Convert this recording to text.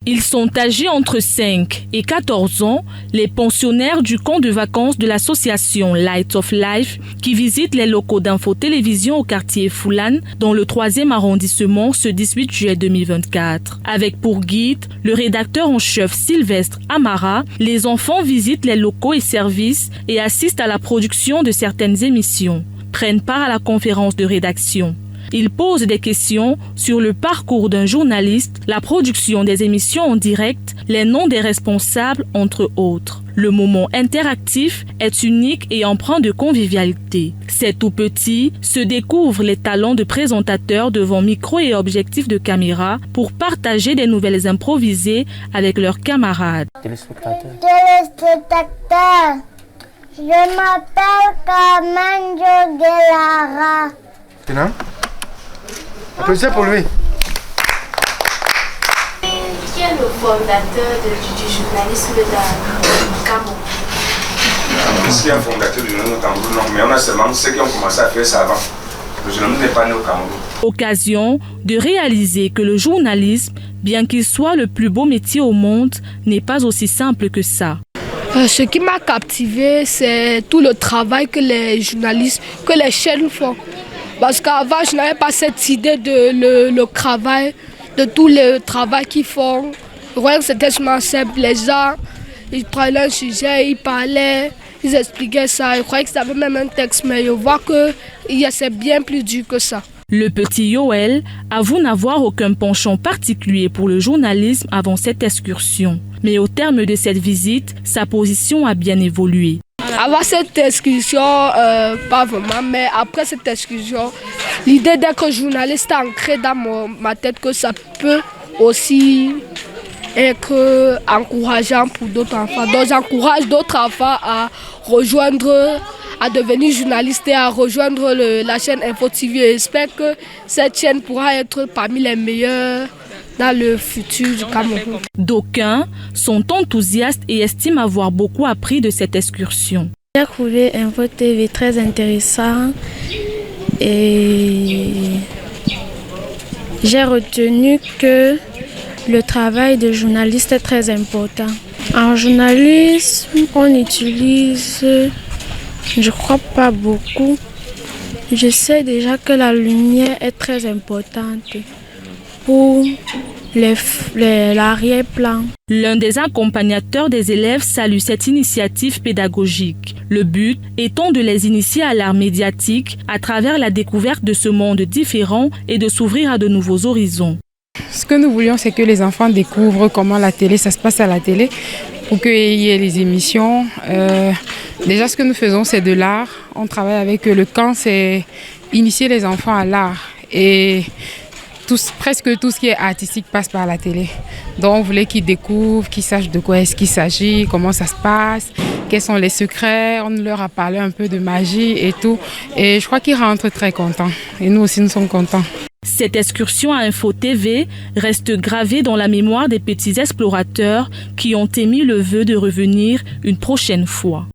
Ils sont âgés entre 5 et 14 ans, les pensionnaires du camp de vacances de l'association Light of Life qui visitent les locaux d'info-télévision au quartier Foulane dans le 3e arrondissement ce 18 juillet 2024. Avec pour guide le rédacteur en chef Sylvestre Amara, les enfants visitent les locaux et services et assistent à la production de certaines émissions, prennent part à la conférence de rédaction. Il pose des questions sur le parcours d'un journaliste, la production des émissions en direct, les noms des responsables, entre autres. Le moment interactif est unique et empreint de convivialité. Ces tout petits se découvrent les talents de présentateurs devant micro et objectif de caméra pour partager des nouvelles improvisées avec leurs camarades. Téléspectateurs, je m'appelle Kamanjo Guelara. Maintenant, applaudissez pour lui. Qui est le fondateur du journalisme dans Cameroun? Ici, il y a un fondateur du journalisme au Cameroun, non, mais on a seulement ceux qui ont commencé à faire ça avant. Le journalisme n'est pas né au Cameroun. Occasion de réaliser que le journalisme, bien qu'il soit le plus beau métier au monde, n'est pas aussi simple que ça. Ce qui m'a captivé, c'est tout le travail que les journalistes, que les chaînes font. Parce qu'avant, je n'avais pas cette idée de le travail, de tout le travail qu'ils font. Je croyais que c'était seulement simple. Les gens, ils prenaient un sujet, ils parlaient, ils expliquaient ça. Je croyais que c'était même un texte, mais je vois que c'est bien plus dur que ça. Le petit Yoel avoue n'avoir aucun penchant particulier pour le journalisme avant cette excursion. Mais au terme de cette visite, sa position a bien évolué. Avant cette excursion, pas vraiment, mais après cette excursion, l'idée d'être journaliste a ancré dans ma tête que ça peut aussi être encourageant pour d'autres enfants. Donc j'encourage d'autres enfants à devenir journaliste et à rejoindre la chaîne Info TV. J'espère que cette chaîne pourra être parmi les meilleures dans le futur du Cameroun. D'aucuns sont enthousiastes et estiment avoir beaucoup appris de cette excursion. J'ai trouvé Info TV très intéressant et j'ai retenu que le travail de journaliste est très important. En journalisme, on utilise, je crois pas beaucoup. Je sais déjà que la lumière est très importante pour l'arrière-plan. L'un des accompagnateurs des élèves salue cette initiative pédagogique. Le but étant de les initier à l'art médiatique à travers la découverte de ce monde différent et de s'ouvrir à de nouveaux horizons. Ce que nous voulions, c'est que les enfants découvrent comment la télé, ça se passe à la télé, pour qu'il y ait les émissions. Déjà, ce que nous faisons, c'est de l'art. On travaille avec le camp, c'est initier les enfants à l'art. Et presque tout ce qui est artistique passe par la télé. Donc on voulait qu'ils découvrent, qu'ils sachent de quoi est-ce qu'il s'agit, comment ça se passe, quels sont les secrets. On leur a parlé un peu de magie et tout. Et je crois qu'ils rentrent très contents. Et nous aussi, nous sommes contents. Cette excursion à Info TV reste gravée dans la mémoire des petits explorateurs qui ont émis le vœu de revenir une prochaine fois.